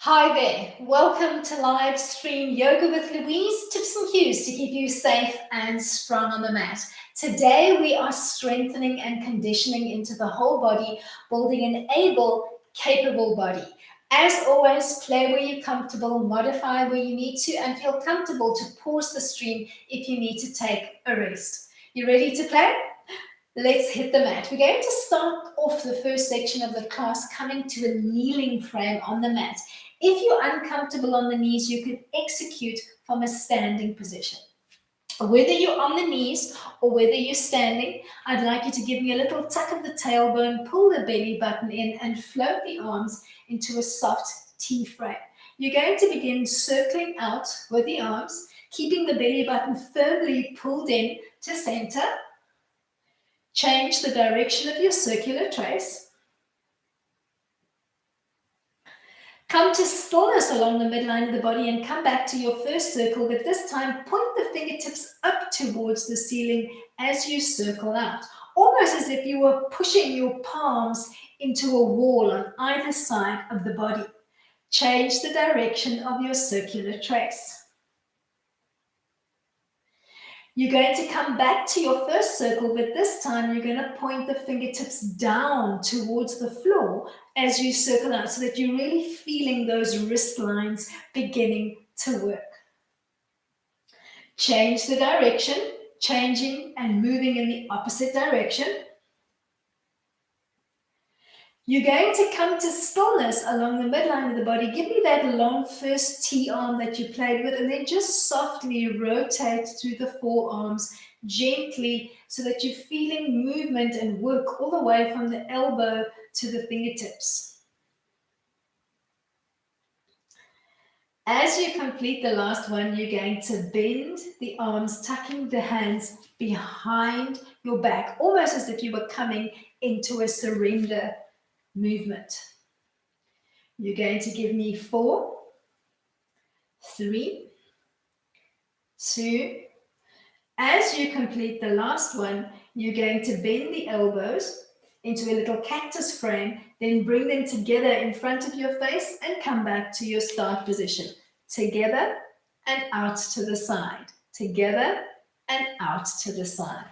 Hi there, welcome to live stream Yoga with Louise, tips and cues to keep you safe and strong on the mat. Today we are strengthening and conditioning into the whole body, building an able, capable body. As always, play where you're comfortable, modify where you need to, and feel comfortable to pause the stream if you need to take a rest. You ready to play? Let's hit the mat. We're going to start off the first section of the class coming to a kneeling frame on the mat. If you're uncomfortable on the knees, you can execute from a standing position. Whether you're on the knees or whether you're standing, I'd like you to give me a little tuck of the tailbone, pull the belly button in, and float the arms into a soft T frame. You're going to begin circling out with the arms, keeping the belly button firmly pulled in to center. Change the direction of your circular trace. Come to stillness along the midline of the body and come back to your first circle, but this time point the fingertips up towards the ceiling as you circle out, almost as if you were pushing your palms into a wall on either side of the body. Change the direction of your circular trace. You're going to come back to your first circle, but this time you're going to point the fingertips down towards the floor as you circle out so that you're really feeling those wrist lines beginning to work. Change the direction, changing and moving in the opposite direction. You're going to come to stillness along the midline of the body. Give me that long first T arm that you played with, and then just softly rotate through the forearms gently so that you're feeling movement and work all the way from the elbow to the fingertips. As you complete the last one, you're going to bend the arms, tucking the hands behind your back, almost as if you were coming into a surrender movement. You're going to give me 4, 3, 2. As you complete the last one, you're going to bend the elbows into a little cactus frame, then bring them together in front of your face and come back to your start position. Together and out to the side. Together and out to the side.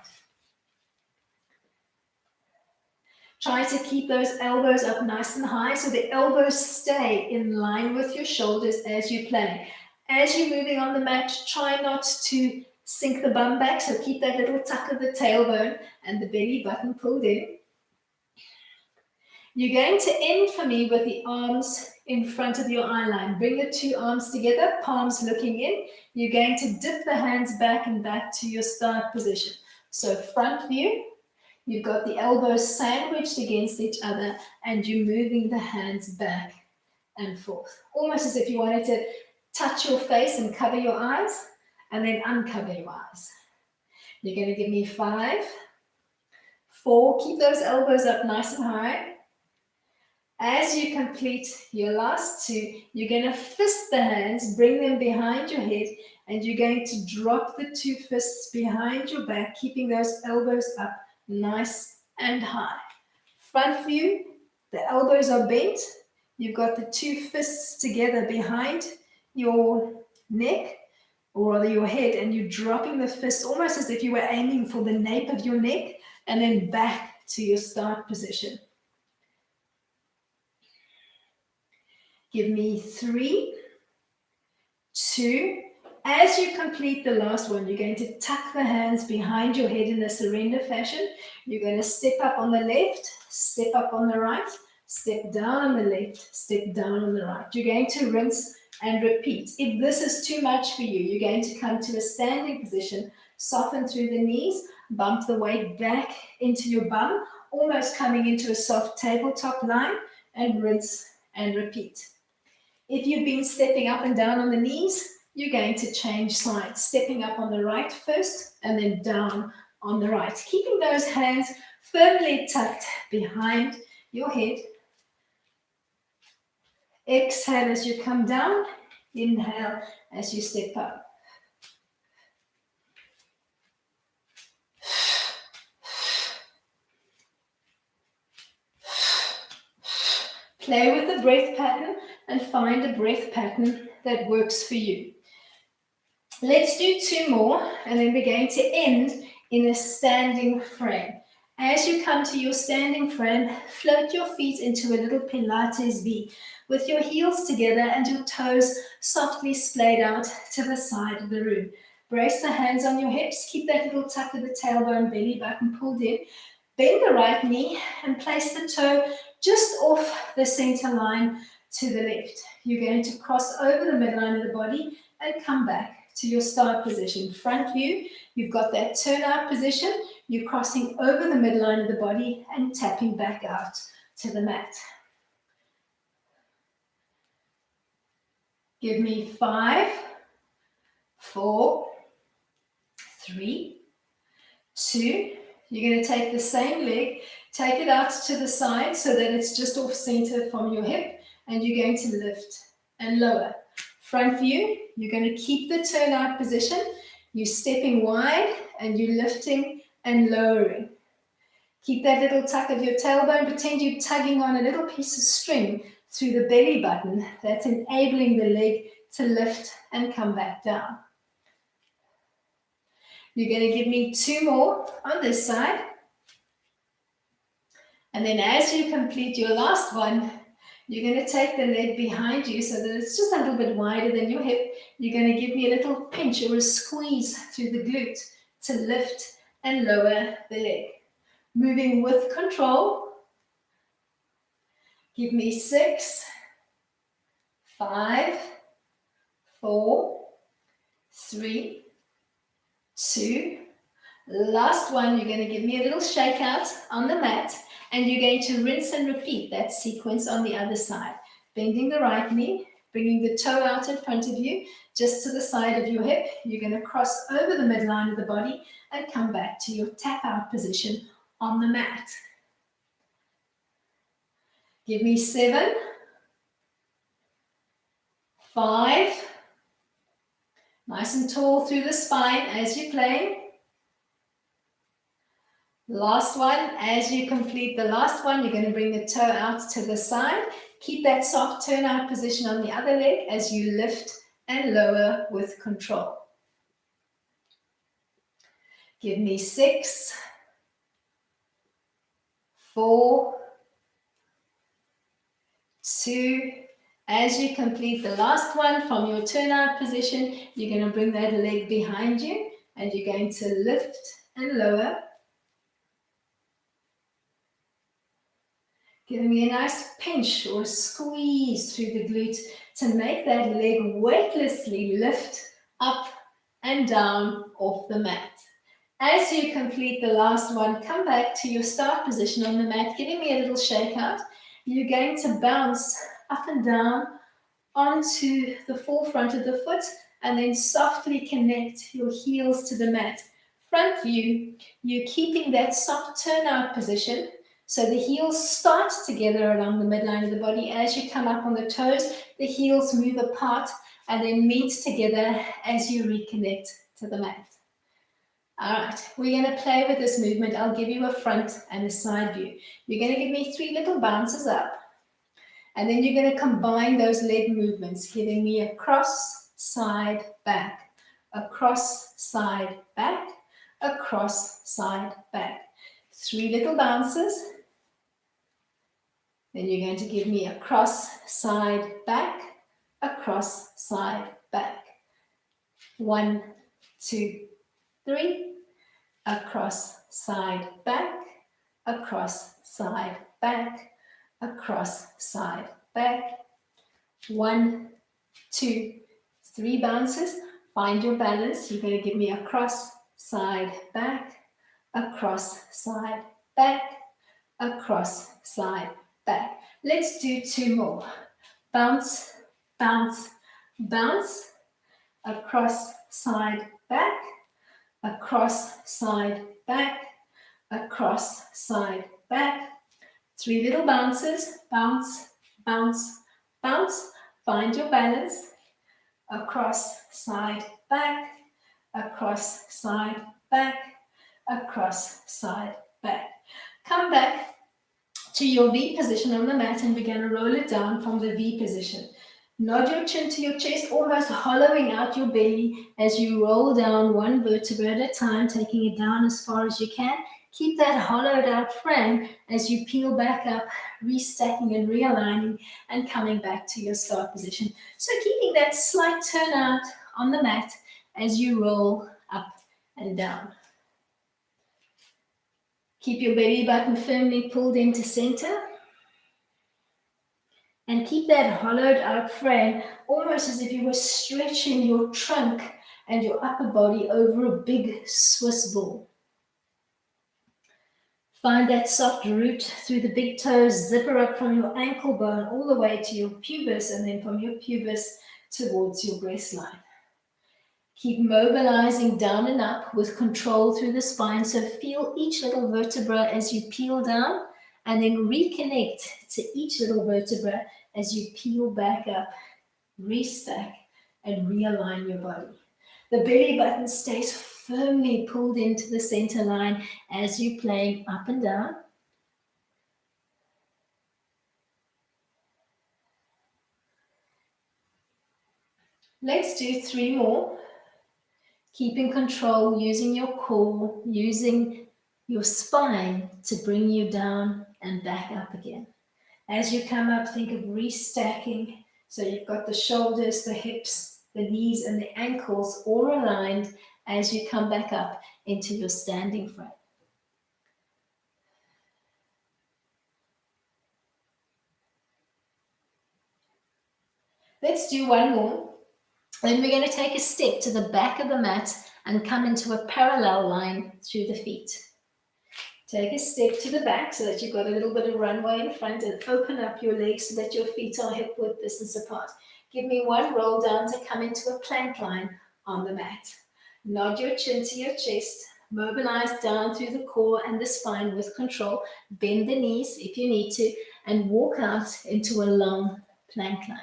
Try to keep those elbows up nice and high so the elbows stay in line with your shoulders as you play. As you're moving on the mat, try not to sink the bum back, so keep that little tuck of the tailbone and the belly button pulled in. You're going to end for me with the arms in front of your eye line. Bring the two arms together, palms looking in. You're going to dip the hands back and back to your start position. So front view. You've got the elbows sandwiched against each other and you're moving the hands back and forth. Almost as if you wanted to touch your face and cover your eyes and then uncover your eyes. You're going to give me 5, 4, keep those elbows up nice and high. As you complete your last 2, you're going to fist the hands, bring them behind your head, and you're going to drop the 2 fists behind your back, keeping those elbows up nice and high. Front view, the elbows are bent. You've got the 2 fists together behind your neck, or rather your head, and you're dropping the fist almost as if you were aiming for the nape of your neck, and then back to your start position. Give me 3, 2. As you complete the last one, you're going to tuck the hands behind your head in a surrender fashion. You're going to step up on the left, step up on the right, step down on the left, step down on the right. You're going to rinse and repeat. If this is too much for you, you're going to come to a standing position, soften through the knees, bump the weight back into your bum, almost coming into a soft tabletop line, and rinse and repeat. If you've been stepping up and down on the knees, you're going to change sides, stepping up on the right first and then down on the right. Keeping those hands firmly tucked behind your head. Exhale as you come down. Inhale as you step up. Play with the breath pattern. and find a breath pattern that works for you. Let's do 2 more, and then we're going to end in a standing frame. As you come to your standing frame, float your feet into a little Pilates V with your heels together and your toes softly splayed out to the side of the room. Brace the hands on your hips, keep that little tuck of the tailbone, belly button pulled in. Bend the right knee and place the toe just off the center line to the left. You're going to cross over the midline of the body and come back to your start position. Front view, you've got that turnout position. You're crossing over the midline of the body and tapping back out to the mat. Give me 5, 4, 3, 2. You're going to take the same leg, take it out to the side so that it's just off center from your hip, and you're going to lift and lower. Front view, you're going to keep the turnout position. You're stepping wide and you're lifting and lowering. Keep that little tuck of your tailbone. Pretend you're tugging on a little piece of string through the belly button. That's enabling the leg to lift and come back down. You're going to give me 2 more on this side. And then as you complete your last one, you're going to take the leg behind you so that it's just a little bit wider than your hip. You're going to give me a little pinch or a squeeze through the glute to lift and lower the leg. Moving with control. Give me 6, 5, 4, 3, 2. Last one, you're going to give me a little shake out on the mat. And you're going to rinse and repeat that sequence on the other side. Bending the right knee, bringing the toe out in front of you, just to the side of your hip. You're going to cross over the midline of the body and come back to your tap out position on the mat. Give me 7, 5. Nice and tall through the spine as you play. Last one, as you complete the last one, you're going to bring the toe out to the side. Keep that soft turnout position on the other leg as you lift and lower with control. Give me 6, 4, 2. As you complete the last one from your turnout position, you're going to bring that leg behind you and you're going to lift and lower. Giving me a nice pinch or squeeze through the glute to make that leg weightlessly lift up and down off the mat. As you complete the last one, come back to your start position on the mat, giving me a little shake out. You're going to bounce up and down onto the forefront of the foot and then softly connect your heels to the mat. Front view, you're keeping that soft turnout position. So the heels start together along the midline of the body. As you come up on the toes, the heels move apart and then meet together as you reconnect to the mat. All right, we're going to play with this movement. I'll give you a front and a side view. You're going to give me 3 little bounces up. And then you're going to combine those leg movements, giving me a cross, side, back, across, side, back, across, side, back. 3 little bounces. Then you're going to give me a cross, side, back, across, side, back. 1, 2, 3. Across, side, back, across, side, back, across, side, back. 1, 2, 3 bounces. Find your balance. You're going to give me a cross, side, back, across, side, back, across, side, back. Let's do 2 more. Bounce, bounce, bounce, across, side, back, across, side, back, across, side, back. 3 little bounces, bounce, bounce, bounce. Find your balance. Across, side, back, across, side, back, across, side, back. Come back to your V position on the mat and we're going to roll it down from the V position. Nod your chin to your chest, almost hollowing out your belly as you roll down one vertebra at a time, taking it down as far as you can. Keep that hollowed out frame as you peel back up, restacking and realigning and coming back to your start position. So keeping that slight turnout on the mat as you roll up and down. Keep your belly button firmly pulled into center. And keep that hollowed out frame almost as if you were stretching your trunk and your upper body over a big Swiss ball. Find that soft root through the big toes, zipper up from your ankle bone all the way to your pubis, and then from your pubis towards your breast line. Keep mobilizing down and up with control through the spine. So feel each little vertebra as you peel down, and then reconnect to each little vertebra as you peel back up, restack, and realign your body. The belly button stays firmly pulled into the center line as you're playing up and down. Let's do 3 more. Keeping control, using your core, using your spine to bring you down and back up again. As you come up, think of restacking. So you've got the shoulders, the hips, the knees, and the ankles all aligned as you come back up into your standing frame. Let's do 1 more. Then we're going to take a step to the back of the mat and come into a parallel line through the feet. Take a step to the back so that you've got a little bit of runway in front, and open up your legs so that your feet are hip width distance apart. Give me 1 roll down to come into a plank line on the mat. Nod your chin to your chest. Mobilize down through the core and the spine with control. Bend the knees if you need to, and walk out into a long plank line.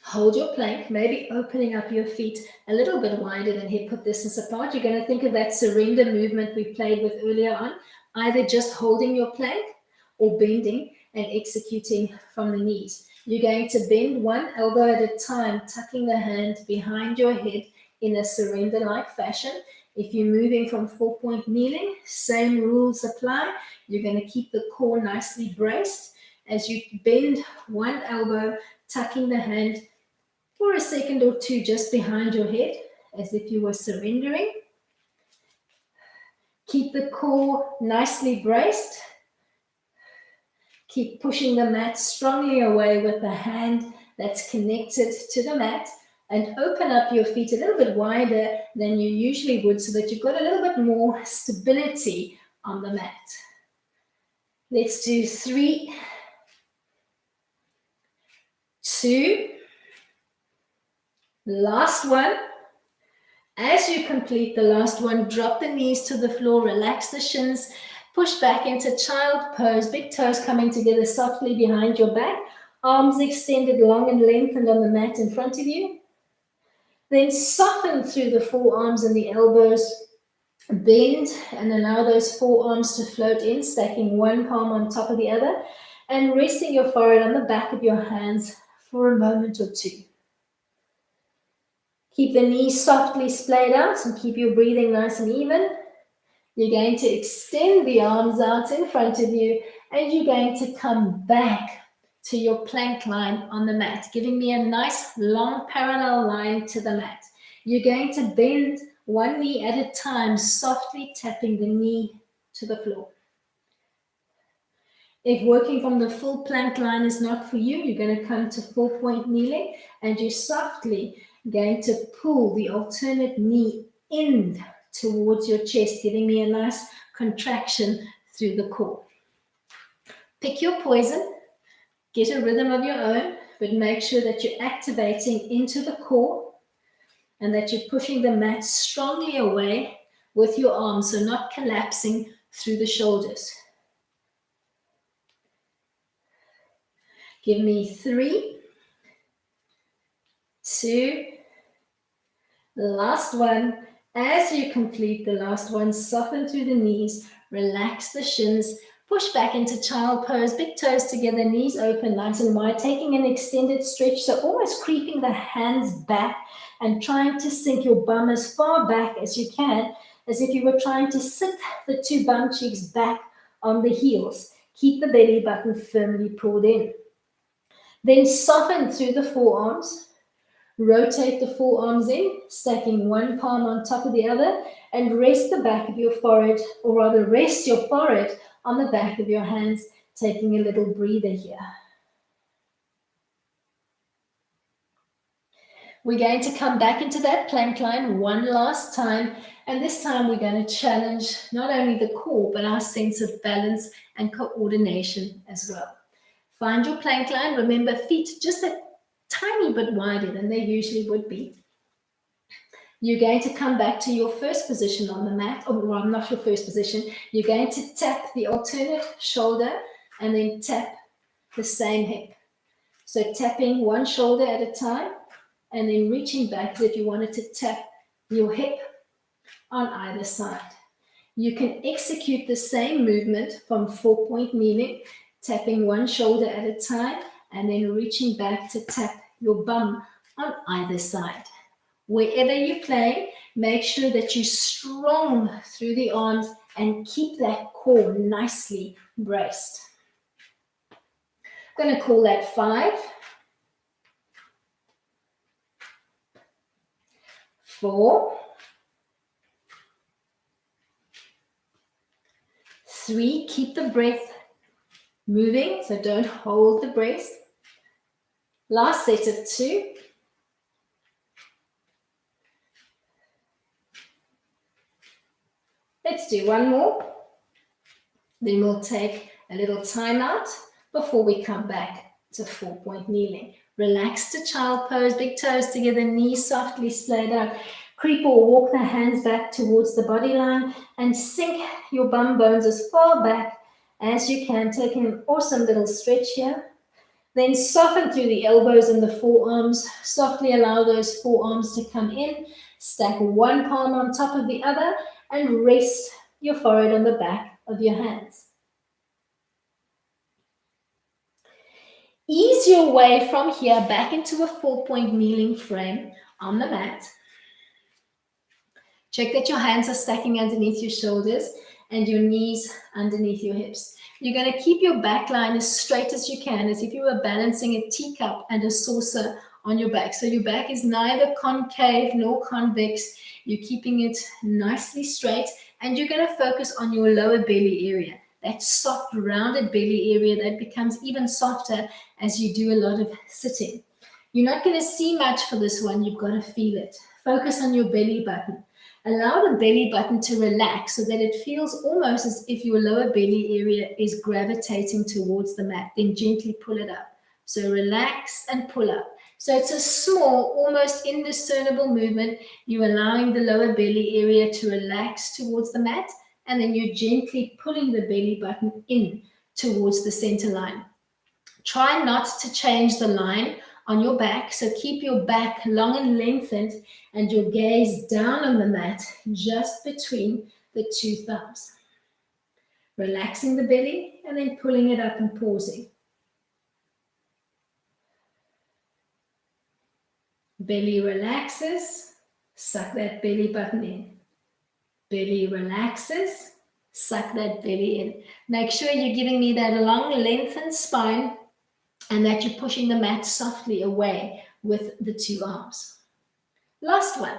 Hold your plank, maybe opening up your feet a little bit wider than hip width distance apart. You're going to think of that surrender movement we played with earlier on, either just holding your plank or bending and executing from the knees. You're going to bend 1 elbow at a time, tucking the hand behind your head in a surrender-like fashion. If you're moving from 4-point kneeling, same rules apply. You're going to keep the core nicely braced as you bend 1 elbow, tucking the hand for a second or 2 just behind your head, as if you were surrendering. Keep the core nicely braced. Keep pushing the mat strongly away with the hand that's connected to the mat, and open up your feet a little bit wider than you usually would so that you've got a little bit more stability on the mat. Let's do 3, 2, last one. As you complete the last one, drop the knees to the floor, relax the shins, push back into child pose, big toes coming together softly behind your back, arms extended long and lengthened on the mat in front of you. Then soften through the forearms and the elbows, bend and allow those forearms to float in, stacking 1 palm on top of the other, and resting your forehead on the back of your hands for a moment or 2. Keep the knees softly splayed out and keep your breathing nice and even. You're going to extend the arms out in front of you, and you're going to come back to your plank line on the mat, giving me a nice long parallel line to the mat. You're going to bend 1 knee at a time, softly tapping the knee to the floor. If working from the full plank line is not for you, you're going to come to 4-point kneeling, and you're softly going to pull the alternate knee in towards your chest, giving me a nice contraction through the core. Pick your poison, get a rhythm of your own, but make sure that you're activating into the core and that you're pushing the mat strongly away with your arms, so not collapsing through the shoulders. Give me 3, 2, last one. As you complete the last one, soften through the knees, relax the shins, Push back into child pose, big toes together, knees open, nice and wide, taking an extended stretch, so almost creeping the hands back and trying to sink your bum as far back as you can, as if you were trying to sit the two bum cheeks back on the heels. Keep the belly button firmly pulled in. Then soften through the forearms. Rotate the forearms in, stacking one palm on top of the other, and rest the back of your forehead, or rather rest your forehead on the back of your hands, taking a little breather here. We're going to come back into that plank line one last time, and this time we're going to challenge not only the core, but our sense of balance and coordination as well. Find your plank line. Remember, feet just a tiny bit wider than they usually would be. You're going to come back to your first position on the mat, or rather not your first position. You're going to tap the alternate shoulder and then tap the same hip. So tapping one shoulder at a time and then reaching back as if you wanted to tap your hip on either side. You can execute the same movement from 4-point kneeling, tapping one shoulder at a time and then reaching back to tap your bum on either side. Wherever you play, make sure that you're strong through the arms and keep that core nicely braced. I'm going to call that 5, 4, 3, keep the breath moving, so don't hold the breath. Last set of 2. Let's do one more. Then we'll take a little time out before we come back to 4-point kneeling. Relax to child pose, big toes together, knees softly splayed out. Creep or walk the hands back towards the body line and sink your bum bones as far back as you can, taking an awesome little stretch here. Then soften through the elbows and the forearms. Softly allow those forearms to come in. Stack one palm on top of the other and rest your forehead on the back of your hands. Ease your way from here back into a 4-point kneeling frame on the mat. Check that your hands are stacking underneath your shoulders and your knees underneath your hips. You're going to keep your back line as straight as you can, as if you were balancing a teacup and a saucer on your back. So your back is neither concave nor convex. You're keeping it nicely straight, and you're going to focus on your lower belly area, that soft, rounded belly area that becomes even softer as you do a lot of sitting. You're not going to see much for this one. You've got to feel it. Focus on your belly button. Allow the belly button to relax so that it feels almost as if your lower belly area is gravitating towards the mat. Then gently pull it up. So relax and pull up. So it's a small, almost indiscernible movement. You're allowing the lower belly area to relax towards the mat, and then you're gently pulling the belly button in towards the center line. Try not to change the line on your back, so keep your back long and lengthened and your gaze down on the mat just between the two thumbs. Relaxing the belly and then pulling it up and pausing. Belly relaxes, suck that belly button in. Belly relaxes, suck that belly in. Make sure you're giving me that long lengthened spine and that you're pushing the mat softly away with the two arms. Last one.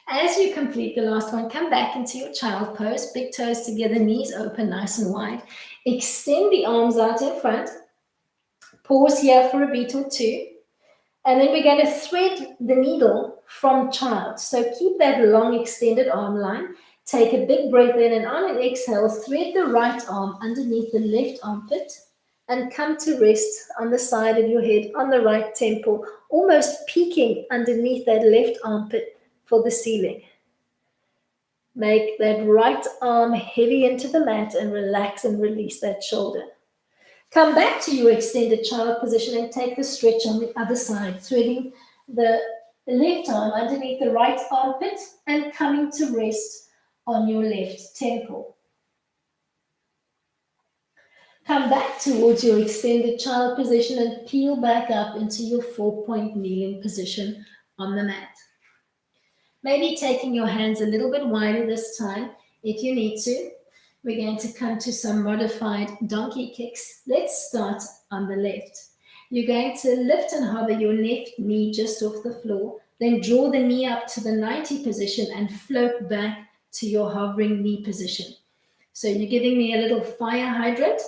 As you complete the last one, come back into your child pose, big toes together, knees open, nice and wide. Extend the arms out in front. Pause here for a beat or two. And then we're going to thread the needle from child. So keep that long extended arm line. Take a big breath in, and on an exhale, thread the right arm underneath the left armpit and come to rest on the side of your head, on the right temple, almost peeking underneath that left armpit for the ceiling. Make that right arm heavy into the mat and relax and release that shoulder. Come back to your extended child position and take the stretch on the other side, threading the left arm underneath the right armpit and coming to rest on your left temple. Come back towards your extended child position and peel back up into your 4-point kneeling position on the mat. Maybe taking your hands a little bit wider this time if you need to. We're going to come to some modified donkey kicks. Let's start on the left. You're going to lift and hover your left knee just off the floor, then draw the knee up to the 90 position and float back to your hovering knee position. So you're giving me a little fire hydrant.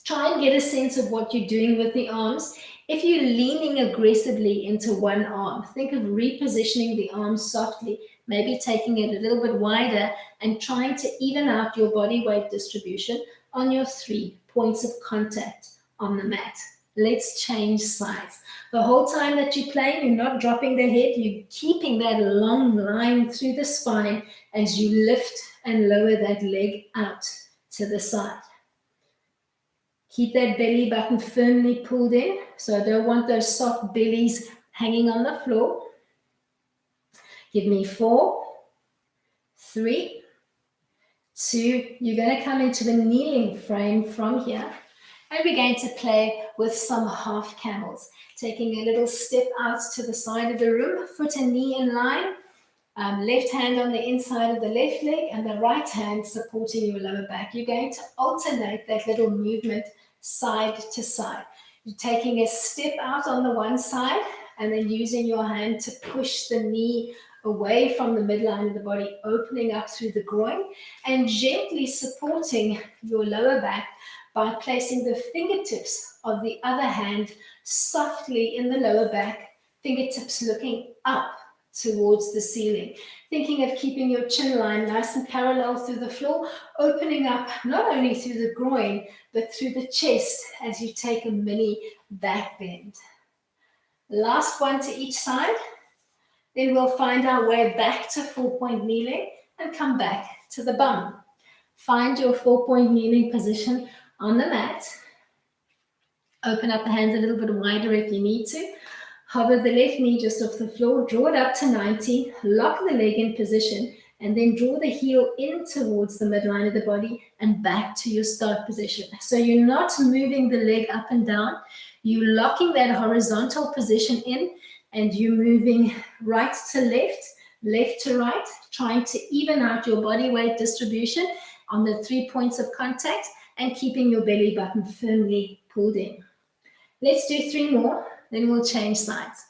Try and get a sense of what you're doing with the arms. If you're leaning aggressively into one arm, think of repositioning the arms softly, maybe taking it a little bit wider and trying to even out your body weight distribution on your 3 points of contact on the mat. Let's change sides. The whole time that you're playing, you're not dropping the head, you're keeping that long line through the spine as you lift and lower that leg out to the side. Keep that belly button firmly pulled in. So I don't want those soft bellies hanging on the floor. Give me 4, 3, 2. You're going to come into the kneeling frame from here. And we're going to play with some half camels. Taking a little step out to the side of the room. Foot and knee in line. Left hand on the inside of the left leg and the right hand supporting your lower back. You're going to alternate that little movement side to side. You're taking a step out on the one side and then using your hand to push the knee away from the midline of the body, opening up through the groin and gently supporting your lower back by placing the fingertips of the other hand softly in the lower back, fingertips looking up towards the ceiling. Thinking of keeping your chin line nice and parallel through the floor, opening up not only through the groin, but through the chest as you take a mini back bend. Last one to each side. Then we'll find our way back to 4-point kneeling and come back to the bum. Find your 4-point kneeling position on the mat. Open up the hands a little bit wider if you need to. Hover the left knee just off the floor, draw it up to 90, lock the leg in position, and then draw the heel in towards the midline of the body and back to your start position. So you're not moving the leg up and down, you're locking that horizontal position in, and you're moving right to left, left to right, trying to even out your body weight distribution on the 3 points of contact and keeping your belly button firmly pulled in. Let's do 3 more. Then we'll change sides.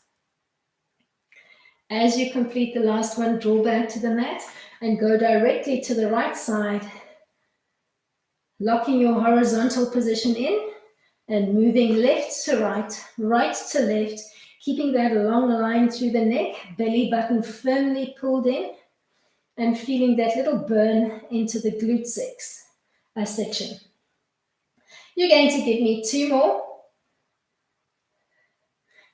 As you complete the last one, draw back to the mat and go directly to the right side, locking your horizontal position in and moving left to right, right to left, keeping that long line through the neck, belly button firmly pulled in, and feeling that little burn into the glute section. You're going to give me 2 more.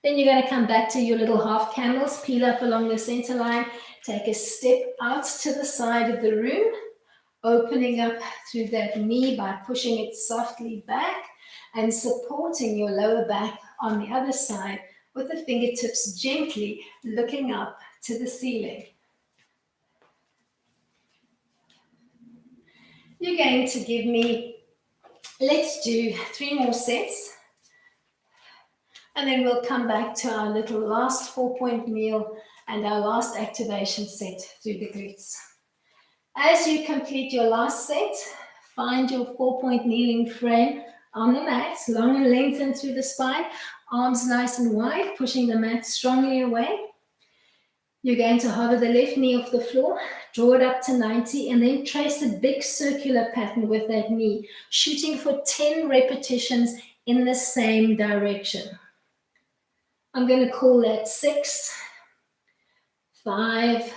Then you're going to come back to your little half camels, peel up along the center line, take a step out to the side of the room, opening up through that knee by pushing it softly back and supporting your lower back on the other side with the fingertips gently looking up to the ceiling. You're going to give me, let's do 3 more sets. And then we'll come back to our little last 4-point kneel and our last activation set through the glutes. As you complete your last set, find your 4-point kneeling frame on the mat, long and lengthened through the spine, arms nice and wide, pushing the mat strongly away. You're going to hover the left knee off the floor, draw it up to 90, and then trace a big circular pattern with that knee, shooting for 10 repetitions in the same direction. I'm going to call that 6, 5,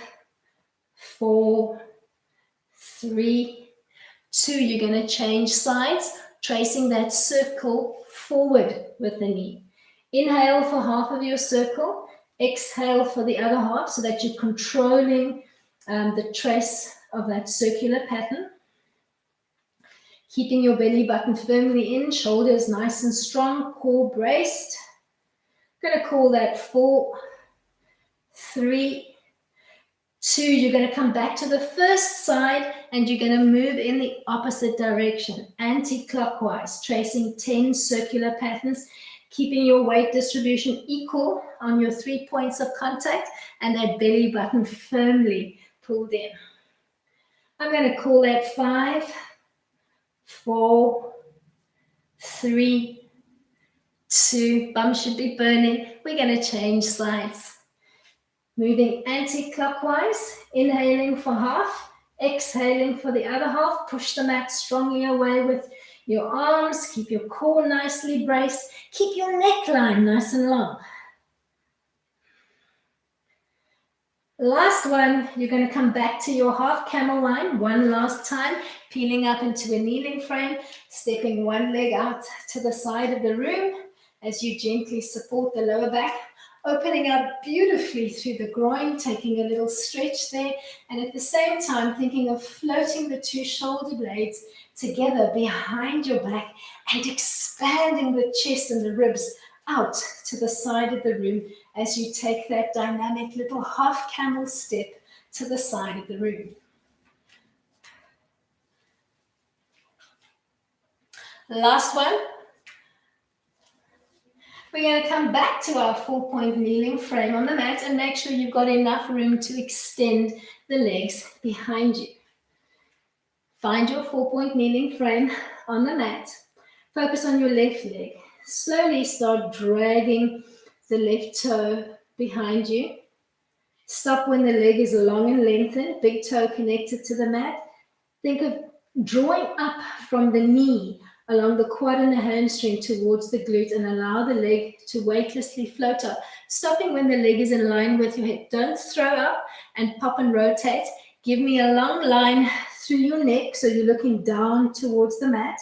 4, 3, 2. You're going to change sides, tracing that circle forward with the knee. Inhale for half of your circle, exhale for the other half so that you're controlling the trace of that circular pattern. Keeping your belly button firmly in, shoulders nice and strong, core braced. Going to call that 4, 3, 2, you're going to come back to the first side and you're going to move in the opposite direction, anti-clockwise, tracing 10 circular patterns, keeping your weight distribution equal on your 3 points of contact and that belly button firmly pulled in. I'm going to call that 5, 4, 3, 2, bum should be burning. We're going to change sides. Moving anti-clockwise, inhaling for half, exhaling for the other half. Push the mat strongly away with your arms. Keep your core nicely braced. Keep your neckline nice and long. Last one, you're going to come back to your half camel line one last time, peeling up into a kneeling frame, stepping one leg out to the side of the room as you gently support the lower back, opening up beautifully through the groin, taking a little stretch there, and at the same time thinking of floating the 2 shoulder blades together behind your back and expanding the chest and the ribs out to the side of the room as you take that dynamic little half camel step to the side of the room. Last one. We're going to come back to our 4-point kneeling frame on the mat and make sure you've got enough room to extend the legs behind you. Find your 4-point kneeling frame on the mat. Focus on your left leg. Slowly start dragging the left toe behind you. Stop when the leg is long and lengthened, big toe connected to the mat. Think of drawing up from the knee along the quad and the hamstring towards the glute and allow the leg to weightlessly float up, stopping when the leg is in line with your hip. Don't throw up and pop and rotate. Give me a long line through your neck so you're looking down towards the mat,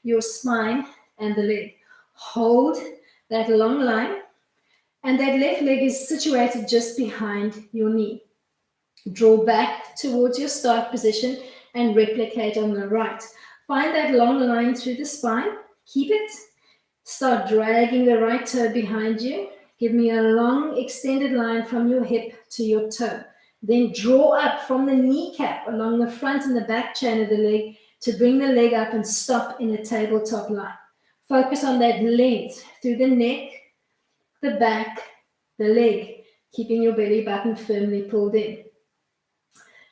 your spine and the leg. Hold that long line and that left leg is situated just behind your knee. Draw back towards your start position and replicate on the right. Find that long line through the spine. Keep it. Start dragging the right toe behind you. Give me a long extended line from your hip to your toe. Then draw up from the kneecap along the front and the back chain of the leg to bring the leg up and stop in a tabletop line. Focus on that length through the neck, the back, the leg, keeping your belly button firmly pulled in.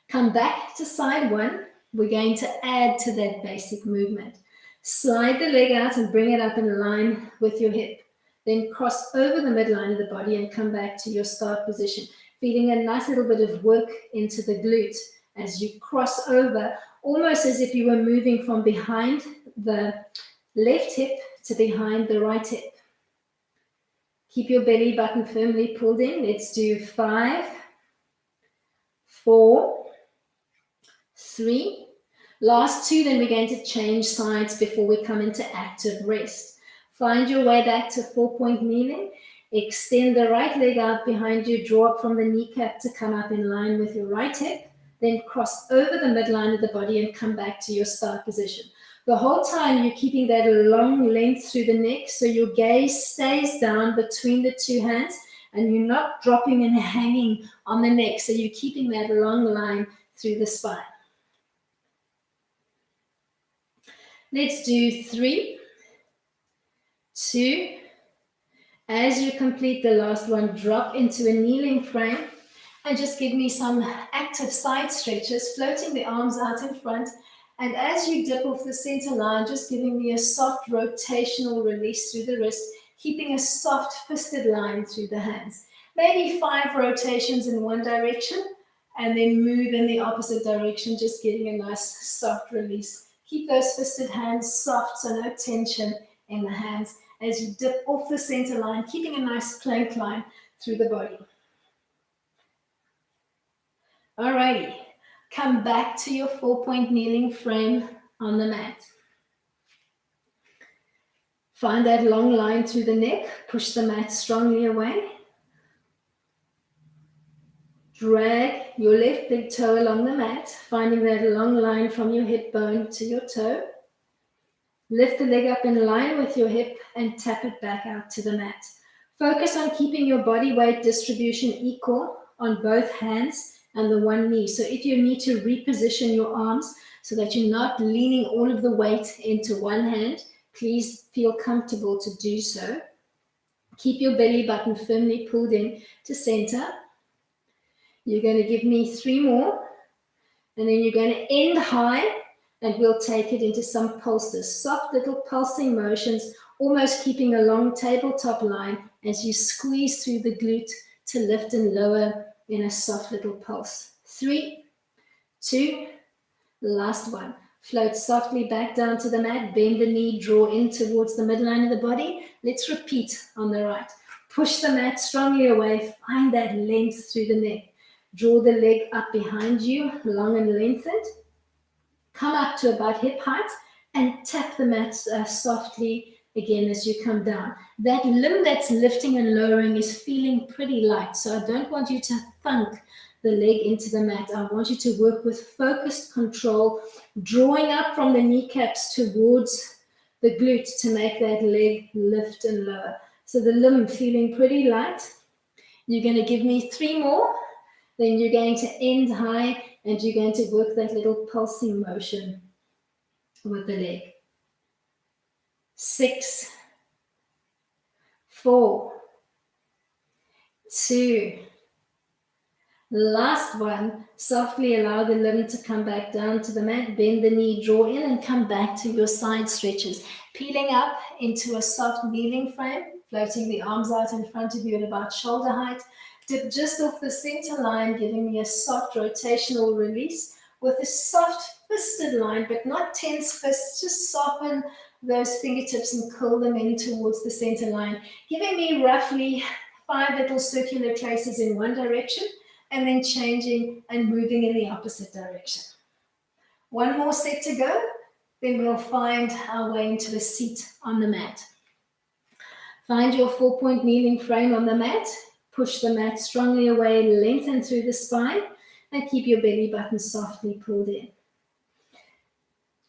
Come back to side 1. We're going to add to that basic movement. Slide the leg out and bring it up in line with your hip. Then cross over the midline of the body and come back to your start position, feeding a nice little bit of work into the glute as you cross over, almost as if you were moving from behind the left hip to behind the right hip. Keep your belly button firmly pulled in. Let's do 5, 4, 3. Last 2, then we're going to change sides before we come into active rest. Find your way back to 4-point kneeling. Extend the right leg out behind you. Draw up from the kneecap to come up in line with your right hip. Then cross over the midline of the body and come back to your start position. The whole time you're keeping that long length through the neck so your gaze stays down between the 2 hands and you're not dropping and hanging on the neck. So you're keeping that long line through the spine. Let's do 3, 2. As you complete the last one, drop into a kneeling frame and just give me some active side stretches, floating the arms out in front. And as you dip off the center line, just giving me a soft rotational release through the wrist, keeping a soft fisted line through the hands. Maybe 5 rotations in one direction and then move in the opposite direction, just getting a nice soft release. Keep those fisted hands soft, so no tension in the hands as you dip off the center line, keeping a nice plank line through the body. Alrighty, come back to your 4-point kneeling frame on the mat. Find that long line through the neck, push the mat strongly away. Drag your left big toe along the mat, finding that long line from your hip bone to your toe. Lift the leg up in line with your hip and tap it back out to the mat. Focus on keeping your body weight distribution equal on both hands and the one knee. So if you need to reposition your arms so that you're not leaning all of the weight into one hand, please feel comfortable to do so. Keep your belly button firmly pulled in to center. You're going to give me 3 more, and then you're going to end high, and we'll take it into some pulses, soft little pulsing motions, almost keeping a long tabletop line as you squeeze through the glute to lift and lower in a soft little pulse. 3, 2, last one. Float softly back down to the mat, bend the knee, draw in towards the midline of the body. Let's repeat on the right. Push the mat strongly away, find that length through the neck. Draw the leg up behind you, long and lengthened. Come up to about hip height and tap the mat softly again as you come down. That limb that's lifting and lowering is feeling pretty light, so I don't want you to thunk the leg into the mat. I want you to work with focused control, drawing up from the kneecaps towards the glutes to make that leg lift and lower. So the limb feeling pretty light. You're going to give me 3 more, then you're going to end high and you're going to work that little pulsing motion with the leg. 6, 4, 2, last one. Softly allow the limb to come back down to the mat, bend the knee, draw in and come back to your side stretches. Peeling up into a soft kneeling frame, floating the arms out in front of you at about shoulder height. Dip just off the center line, giving me a soft rotational release with a soft fisted line, but not tense fists. Just soften those fingertips and curl them in towards the center line, giving me roughly 5 little circular traces in one direction and then changing and moving in the opposite direction. 1 more set to go, then we'll find our way into a seat on the mat. Find your 4-point kneeling frame on the mat. Push the mat strongly away, lengthen through the spine, and keep your belly button softly pulled in.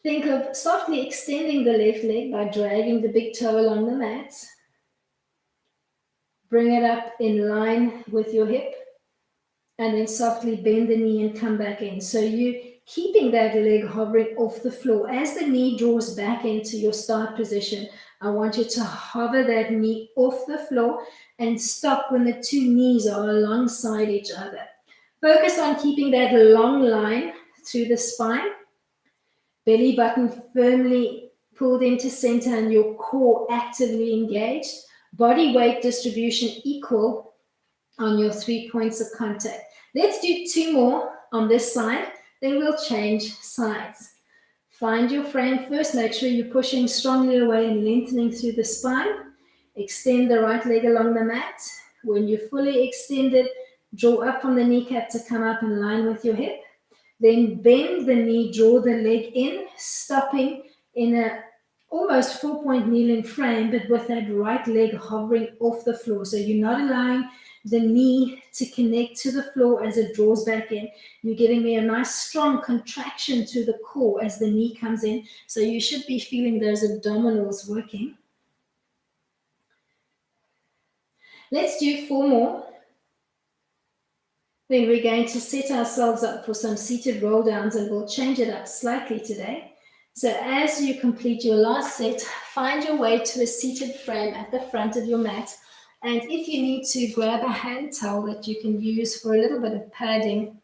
Think of softly extending the left leg by dragging the big toe along the mat. Bring it up in line with your hip, and then softly bend the knee and come back in. So you keeping that leg hovering off the floor. As the knee draws back into your start position, I want you to hover that knee off the floor and stop when the 2 knees are alongside each other. Focus on keeping that long line through the spine. Belly button firmly pulled into center and your core actively engaged. Body weight distribution equal on your 3 points of contact. Let's do 2 more on this side, then we'll change sides. Find your frame first. Make sure you're pushing strongly away and lengthening through the spine. Extend the right leg along the mat. When you're fully extended, draw up from the kneecap to come up in line with your hip. Then bend the knee, draw the leg in, stopping in a almost 4-point kneeling frame, but with that right leg hovering off the floor. So you're not allowing the knee to connect to the floor as it draws back in. You're giving me a nice strong contraction to the core as the knee comes in. So you should be feeling those abdominals working. Let's do 4 more. Then we're going to set ourselves up for some seated roll downs, and we'll change it up slightly today. So as you complete your last set, find your way to a seated frame at the front of your mat. And if you need to, grab a hand towel that you can use for a little bit of padding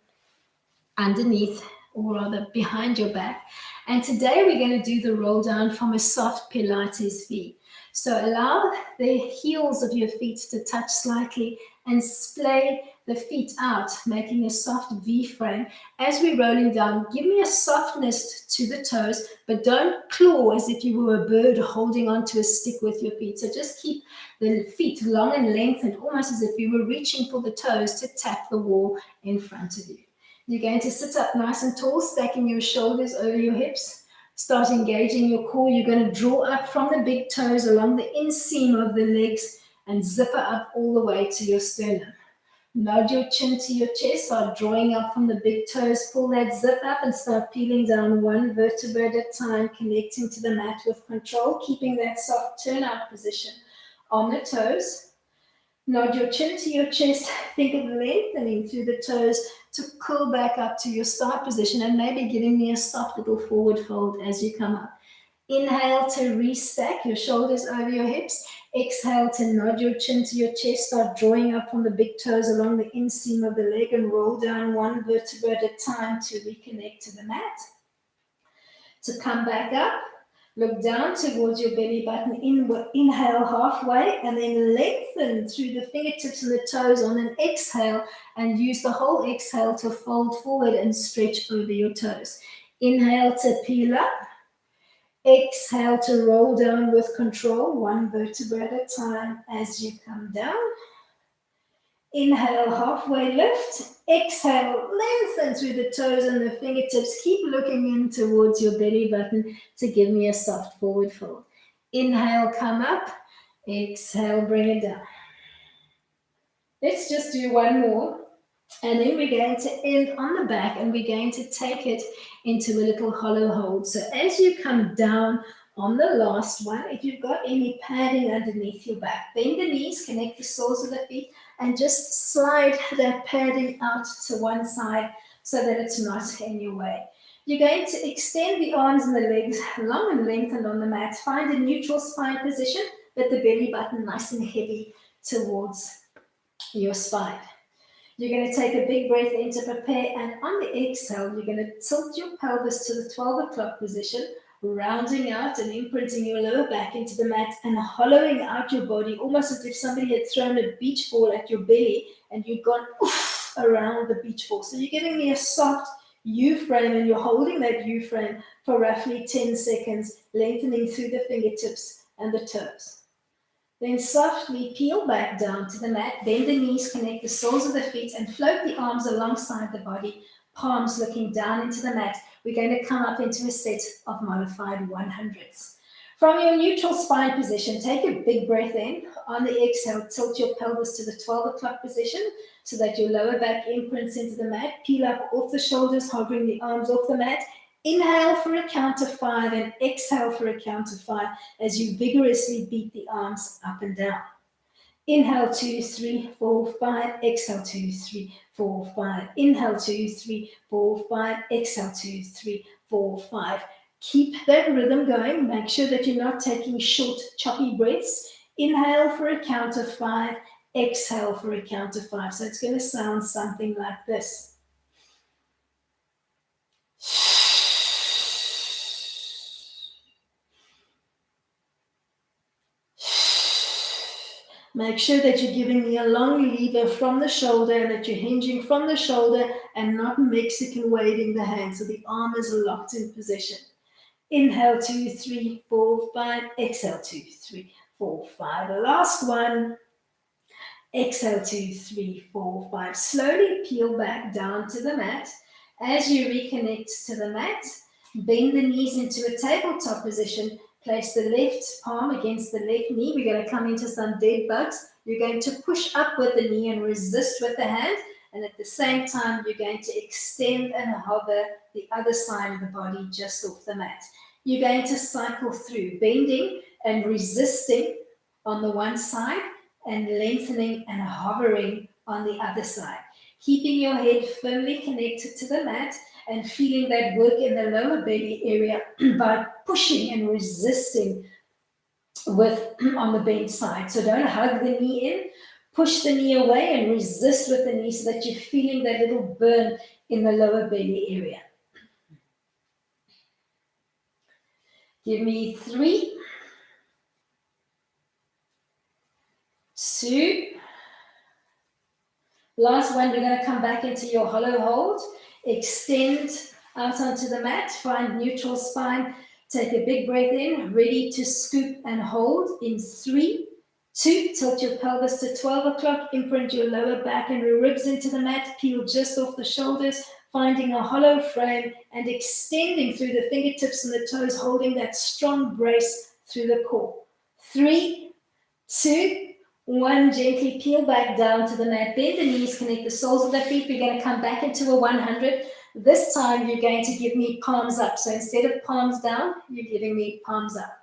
underneath, or rather behind your back. And today we're going to do the roll down from a soft Pilates V. So allow the heels of your feet to touch slightly and splay the feet out, making a soft V frame. As we're rolling down, give me a softness to the toes, but don't claw as if you were a bird holding onto a stick with your feet. So just keep the feet long and lengthened, almost as if you were reaching for the toes to tap the wall in front of you. You're going to sit up nice and tall, stacking your shoulders over your hips. Start engaging your core. You're going to draw up from the big toes along the inseam of the legs and zipper up all the way to your sternum. Nod your chin to your chest, start drawing up from the big toes, pull that zip up and start peeling down 1 vertebra at a time, connecting to the mat with control, keeping that soft turnout position on the toes. Nod your chin to your chest, think of lengthening through the toes to curl back up to your start position and maybe giving me a soft little forward fold as you come up. Inhale to restack your shoulders over your hips. Exhale to nod your chin to your chest. Start drawing up from the big toes along the inseam of the leg and roll down one vertebra at a time to reconnect to the mat. To come back up, look down towards your belly button. Inhale halfway and then lengthen through the fingertips and the toes on an exhale and use the whole exhale to fold forward and stretch over your toes. Inhale to peel up. Exhale to roll down with control, one vertebra at a time as you come down. Inhale, halfway lift. Exhale, lengthen through the toes and the fingertips. Keep looking in towards your belly button to give me a soft forward fold. Inhale, come up. Exhale, bring it down. Let's just do one more. And then we're going to end on the back and we're going to take it into a little hollow hold. So as you come down on the last one, if you've got any padding underneath your back, bend the knees, connect the soles of the feet, and just slide that padding out to one side so that it's not in your way. You're going to extend the arms and the legs long and lengthened on the mat. Find a neutral spine position, but the belly button nice and heavy towards your spine. You're going to take a big breath in to prepare, and on the exhale, you're going to tilt your pelvis to the 12 o'clock position, rounding out and imprinting your lower back into the mat and hollowing out your body, almost as if somebody had thrown a beach ball at your belly and you'd gone oof around the beach ball. So you're giving me a soft U frame, and you're holding that U frame for roughly 10 seconds, lengthening through the fingertips and the toes. Then softly peel back down to the mat, bend the knees, connect the soles of the feet, and float the arms alongside the body, palms looking down into the mat. We're going to come up into a set of modified 100s. From your neutral spine position, take a big breath in. On the exhale, tilt your pelvis to the 12 o'clock position so that your lower back imprints into the mat. Peel up off the shoulders, hovering the arms off the mat. Inhale for a count of 5 and exhale for a count of 5 as you vigorously beat the arms up and down. Inhale 2, 3, 4, 5. Exhale 2, 3, 4, 5. Inhale 2, 3, 4, 5. Exhale 2, 3, 4, 5. Keep that rhythm going. Make sure that you're not taking short, choppy breaths. Inhale for a count of 5. Exhale for a count of 5. So it's going to sound something like this. Make sure that you're giving me a long lever from the shoulder and that you're hinging from the shoulder and not Mexican waving the hand. So the arm is locked in position. Inhale 2, 3, 4, 5. Exhale 2, 3, 4, 5. The last one. Exhale 2, 3, 4, 5. Slowly peel back down to the mat. As you reconnect to the mat, bend the knees into a tabletop position. Place the left palm against the left knee. We're going to come into some dead bugs. You're going to push up with the knee and resist with the hand. And at the same time, you're going to extend and hover the other side of the body just off the mat. You're going to cycle through, bending and resisting on the one side and lengthening and hovering on the other side. Keeping your head firmly connected to the mat and feeling that work in the lower belly area by pushing and resisting with on the bent side. So don't hug the knee in, push the knee away and resist with the knee so that you're feeling that little burn in the lower belly area. Give me 3, 2. Last one, we're going to come back into your hollow hold. Extend out onto the mat, find neutral spine. Take a big breath in, ready to scoop and hold in 3, 2. Tilt your pelvis to 12 o'clock, imprint your lower back and your ribs into the mat, peel just off the shoulders, finding a hollow frame and extending through the fingertips and the toes, holding that strong brace through the core. 3, 2, 1, gently peel back down to the mat, bend the knees, connect the soles of the feet. We're going to come back into a 100. This time you're going to give me palms up. So instead of palms down, you're giving me palms up.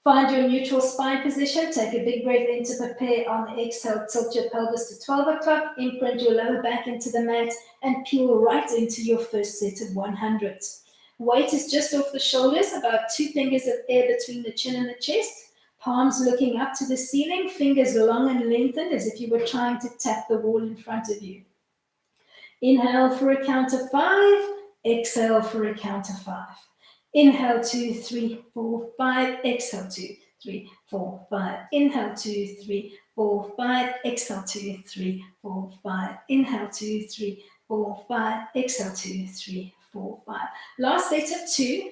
Find your neutral spine position. Take a big breath in to prepare. On the exhale, tilt your pelvis to 12 o'clock. Imprint your lower back into the mat and peel right into your first set of 100s. Weight is just off the shoulders, about 2 fingers of air between the chin and the chest. Palms looking up to the ceiling, fingers long and lengthened as if you were trying to tap the wall in front of you. Inhale for a count of 5. Exhale for a count of 5. Inhale, 2, 3, 4, 5. Exhale, 2, 3, 4, 5. Inhale, 2, 3, 4, 5. Exhale, 2, 3, 4, 5. Inhale, 2, 3, 4, 5. Exhale, 2, 3, 4, 5. Last set of 2.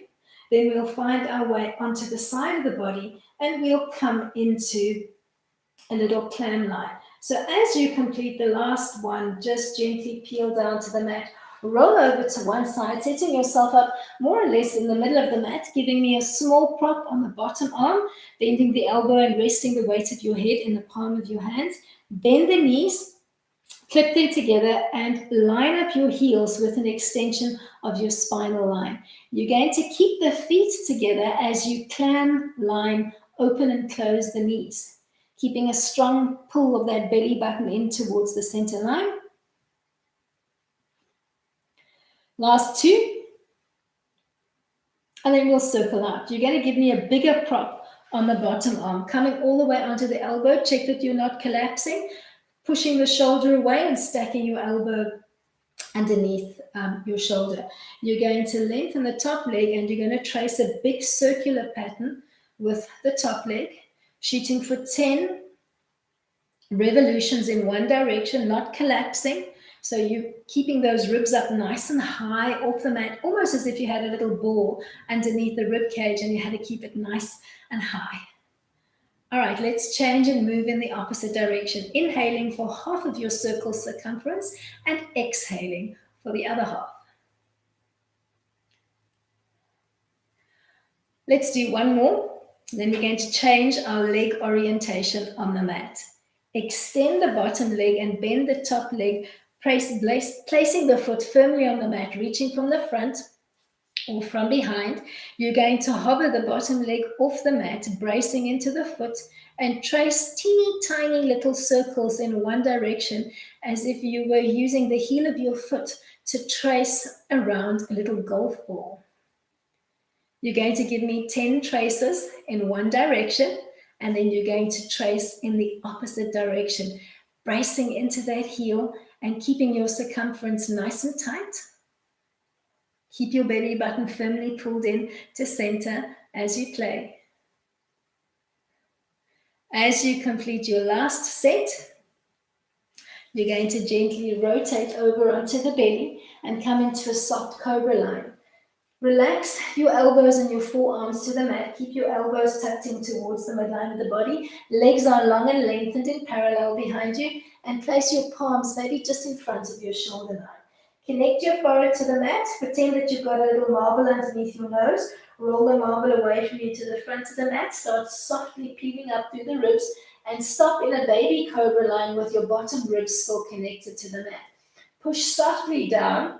Then we'll find our way onto the side of the body and we'll come into a little clam line. So as you complete the last one, just gently peel down to the mat. Roll over to one side, setting yourself up more or less in the middle of the mat, giving me a small prop on the bottom arm, bending the elbow and resting the weight of your head in the palm of your hands. Bend the knees, clip them together, and line up your heels with an extension of your spinal line. You're going to keep the feet together as you clam line, open and close the knees, keeping a strong pull of that belly button in towards the center line. Last 2, and then we'll circle out. You're going to give me a bigger prop on the bottom arm, coming all the way onto the elbow. Check that you're not collapsing, pushing the shoulder away and stacking your elbow underneath your shoulder. You're going to lengthen the top leg and you're going to trace a big circular pattern with the top leg, shooting for 10 revolutions in one direction, not collapsing. So you're keeping those ribs up nice and high off the mat, almost as if you had a little ball underneath the rib cage and you had to keep it nice and high. All right, let's change and move in the opposite direction. Inhaling for half of your circle circumference and exhaling for the other half. Let's do one more. Then we're going to change our leg orientation on the mat. Extend the bottom leg and bend the top leg, placing the foot firmly on the mat, reaching from the front or from behind. You're going to hover the bottom leg off the mat, bracing into the foot, and trace teeny tiny little circles in one direction as if you were using the heel of your foot to trace around a little golf ball. You're going to give me 10 traces in one direction, and then you're going to trace in the opposite direction, bracing into that heel and keeping your circumference nice and tight. Keep your belly button firmly pulled in to center as you play. As you complete your last set, you're going to gently rotate over onto the belly and come into a soft cobra line. Relax your elbows and your forearms to the mat. Keep your elbows tucked in towards the midline of the body. Legs are long and lengthened in parallel behind you, and place your palms maybe just in front of your shoulder line. Connect your forehead to the mat. Pretend that you've got a little marble underneath your nose. Roll the marble away from you to the front of the mat. Start softly peeling up through the ribs and stop in a baby cobra line with your bottom ribs still connected to the mat. Push softly down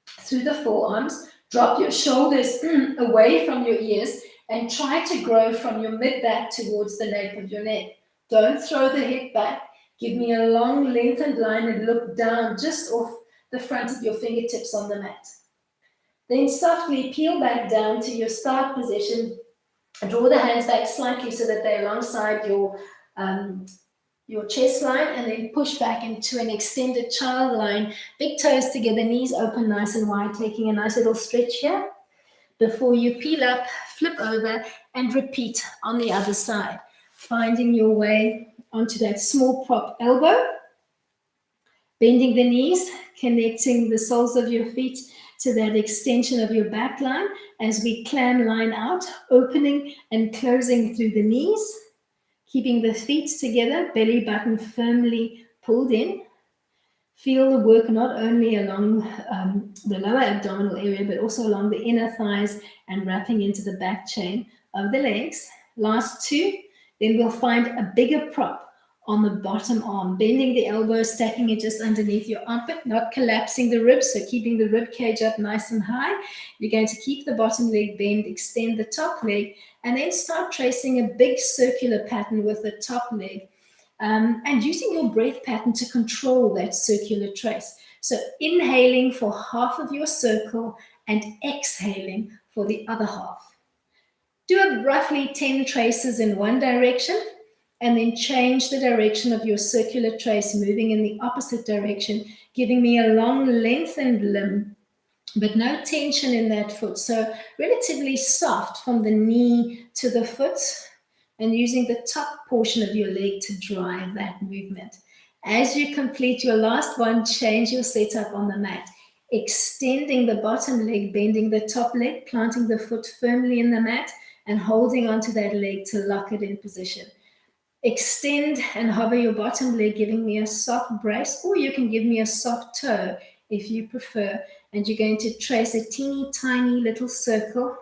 through the forearms. Drop your shoulders away from your ears and try to grow from your mid-back towards the nape of your neck. Don't throw the head back. Give me a long lengthened line and look down just off the front of your fingertips on the mat. Then softly peel back down to your start position. Draw the hands back slightly so that they're alongside your chest line, and then push back into an extended child line. Big toes together, knees open nice and wide, taking a nice little stretch here. Before you peel up, flip over, and repeat on the other side. Finding your way onto that small prop elbow. Bending the knees, connecting the soles of your feet to that extension of your back line as we clam line out, opening and closing through the knees. Keeping the feet together, belly button firmly pulled in. Feel the work not only along the lower abdominal area, but also along the inner thighs and wrapping into the back chain of the legs. Last 2, then we'll find a bigger prop on the bottom arm, bending the elbow, stacking it just underneath your armpit, not collapsing the ribs, so keeping the rib cage up nice and high. You're going to keep the bottom leg bent, extend the top leg, and then start tracing a big circular pattern with the top leg, and using your breath pattern to control that circular trace. So inhaling for half of your circle and exhaling for the other half. Do roughly 10 traces in one direction, and then change the direction of your circular trace, moving in the opposite direction, giving me a long lengthened limb, but no tension in that foot. So relatively soft from the knee to the foot, and using the top portion of your leg to drive that movement. As you complete your last one, change your setup on the mat, extending the bottom leg, bending the top leg, planting the foot firmly in the mat, and holding onto that leg to lock it in position. Extend and hover your bottom leg, giving me a soft brace, or you can give me a soft toe if you prefer. And you're going to trace a teeny tiny little circle,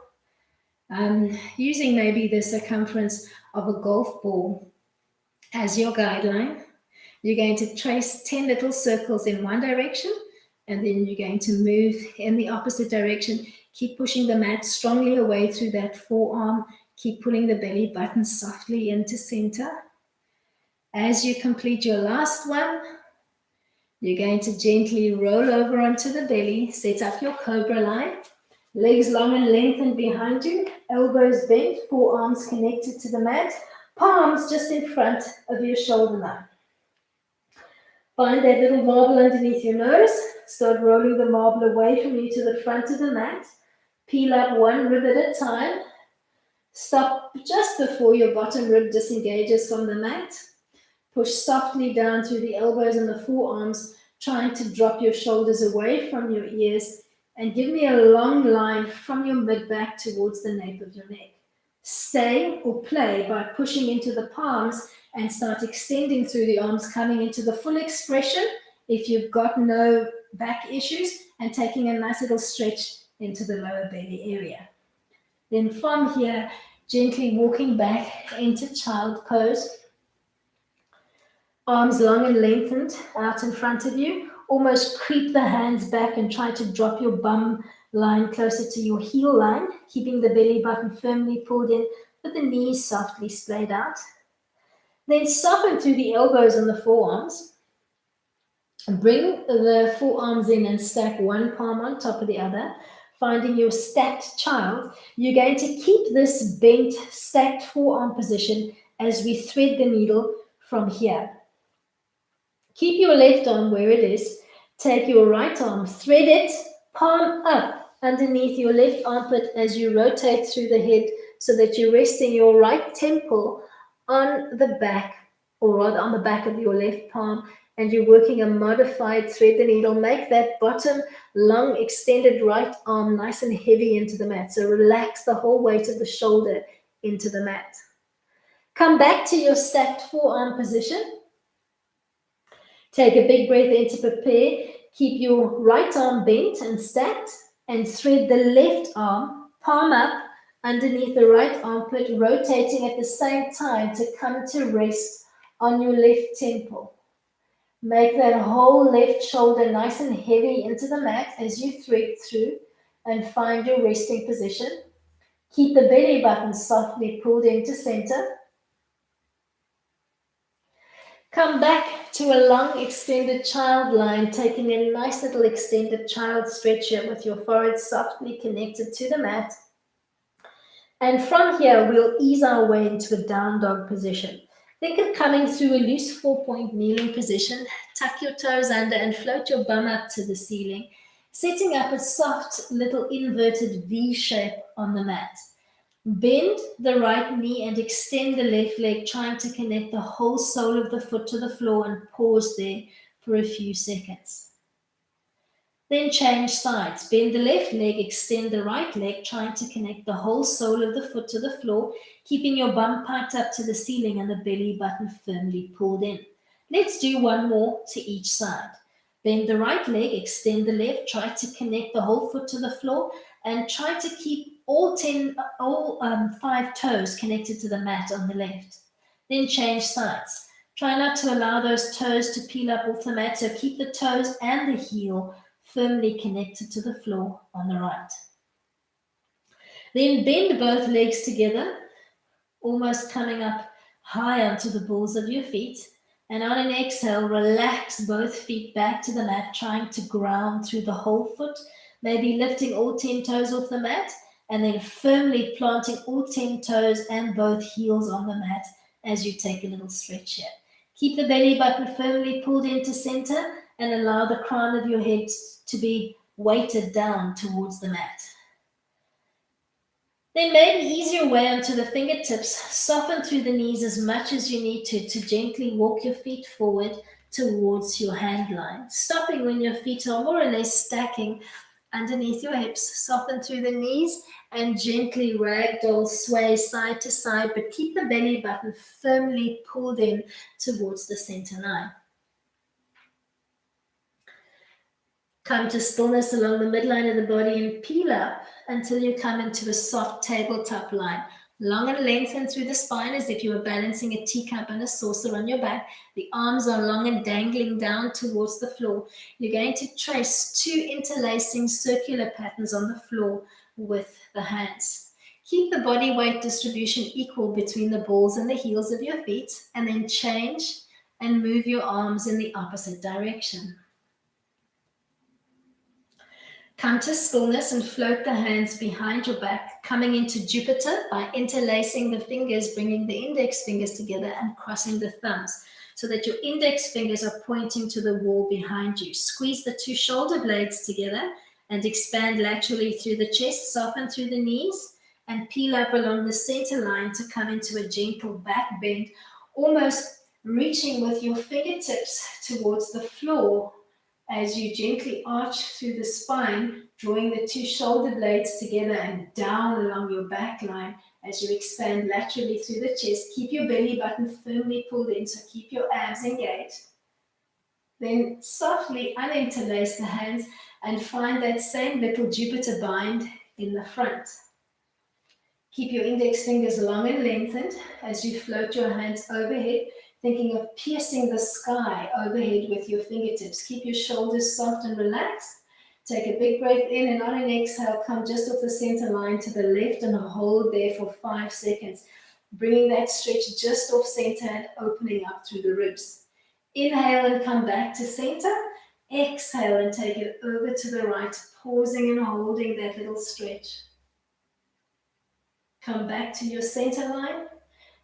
using maybe the circumference of a golf ball as your guideline. You're going to trace 10 little circles in one direction, and then you're going to move in the opposite direction. Keep pushing the mat strongly away through that forearm. Keep pulling the belly button softly into center. As you complete your last one, you're going to gently roll over onto the belly, set up your cobra line, legs long and lengthened behind you, elbows bent, forearms connected to the mat, palms just in front of your shoulder line. Find that little marble underneath your nose. Start rolling the marble away from you to the front of the mat. Peel up one rib at a time. Stop just before your bottom rib disengages from the mat. Push softly down through the elbows and the forearms, trying to drop your shoulders away from your ears, and give me a long line from your mid-back towards the nape of your neck. Stay or play by pushing into the palms and start extending through the arms, coming into the full expression if you've got no back issues, and taking a nice little stretch into the lower belly area. Then from here, gently walking back into child pose. Arms long and lengthened out in front of you. Almost creep the hands back and try to drop your bum line closer to your heel line, keeping the belly button firmly pulled in with the knees softly splayed out. Then soften through the elbows and the forearms. Bring the forearms in and stack one palm on top of the other, finding your stacked child. You're going to keep this bent, stacked forearm position as we thread the needle from here. Keep your left arm where it is. Take your right arm, thread it, palm up underneath your left armpit as you rotate through the head, so that you're resting your right temple on the back, or rather on the back of your left palm, and you're working a modified thread the needle. Make that bottom long extended right arm nice and heavy into the mat. So relax the whole weight of the shoulder into the mat. Come back to your stacked forearm position. Take a big breath in to prepare. Keep your right arm bent and stacked, and thread the left arm, palm up, underneath the right armpit, rotating at the same time to come to rest on your left temple. Make that whole left shoulder nice and heavy into the mat as you thread through and find your resting position. Keep the belly button softly pulled into center. Come back to a long extended child line, taking a nice little extended child stretch here with your forehead softly connected to the mat. And from here, we'll ease our way into a down dog position. Think of coming through a loose 4-point kneeling position. Tuck your toes under and float your bum up to the ceiling, setting up a soft little inverted V shape on the mat. Bend the right knee and extend the left leg, trying to connect the whole sole of the foot to the floor, and pause there for a few seconds. Then change sides. Bend the left leg, extend the right leg, trying to connect the whole sole of the foot to the floor, keeping your bum piped up to the ceiling and the belly button firmly pulled in. Let's do one more to each side. Bend the right leg, extend the left, try to connect the whole foot to the floor, and try to keep all 5 toes connected to the mat on the left. Then change sides. Try not to allow those toes to peel up off the mat, so keep the toes and the heel firmly connected to the floor on the right. Then bend both legs together, almost coming up high onto the balls of your feet. And on an exhale, relax both feet back to the mat, trying to ground through the whole foot, maybe lifting all 10 toes off the mat, and then firmly planting all 10 toes and both heels on the mat as you take a little stretch here. Keep the belly button firmly pulled into center and allow the crown of your head to be weighted down towards the mat. Then maybe ease your way onto the fingertips, soften through the knees as much as you need to gently walk your feet forward towards your hand line, stopping when your feet are more or less stacking underneath your hips. Soften through the knees and gently ragdoll sway side to side, but keep the belly button firmly pulled in towards the center line. Come to stillness along the midline of the body and peel up until you come into a soft tabletop line. Long and lengthened through the spine as if you were balancing a teacup and a saucer on your back. The arms are long and dangling down towards the floor. You're going to trace 2 interlacing circular patterns on the floor with the hands. Keep the body weight distribution equal between the balls and the heels of your feet, and then change and move your arms in the opposite direction. Come to stillness and float the hands behind your back, coming into Jupiter by interlacing the fingers, bringing the index fingers together and crossing the thumbs so that your index fingers are pointing to the wall behind you. Squeeze the 2 shoulder blades together and expand laterally through the chest, soften through the knees, and peel up along the center line to come into a gentle back bend, almost reaching with your fingertips towards the floor as you gently arch through the spine, drawing the 2 shoulder blades together and down along your back line as you expand laterally through the chest. Keep your belly button firmly pulled in, so keep your abs engaged. Then softly uninterlace the hands and find that same little Jupiter bind in the front. Keep your index fingers long and lengthened as you float your hands overhead, thinking of piercing the sky overhead with your fingertips. Keep your shoulders soft and relaxed. Take a big breath in, and on an exhale, come just off the center line to the left and hold there for 5 seconds, bringing that stretch just off center and opening up through the ribs. Inhale and come back to center. Exhale and take it over to the right, pausing and holding that little stretch. Come back to your center line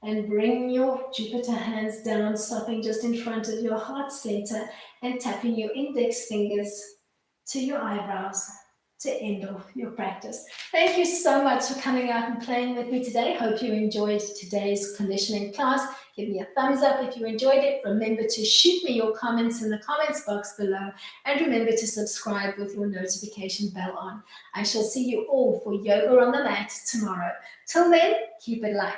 and bring your Jupiter hands down, stopping just in front of your heart center and tapping your index fingers to your eyebrows to end off your practice. Thank you so much for coming out and playing with me today. Hope you enjoyed today's conditioning class. Give me a thumbs up if you enjoyed it. Remember to shoot me your comments in the comments box below, and remember to subscribe with your notification bell on. I shall see you all for yoga on the mat tomorrow. Till then, keep it light.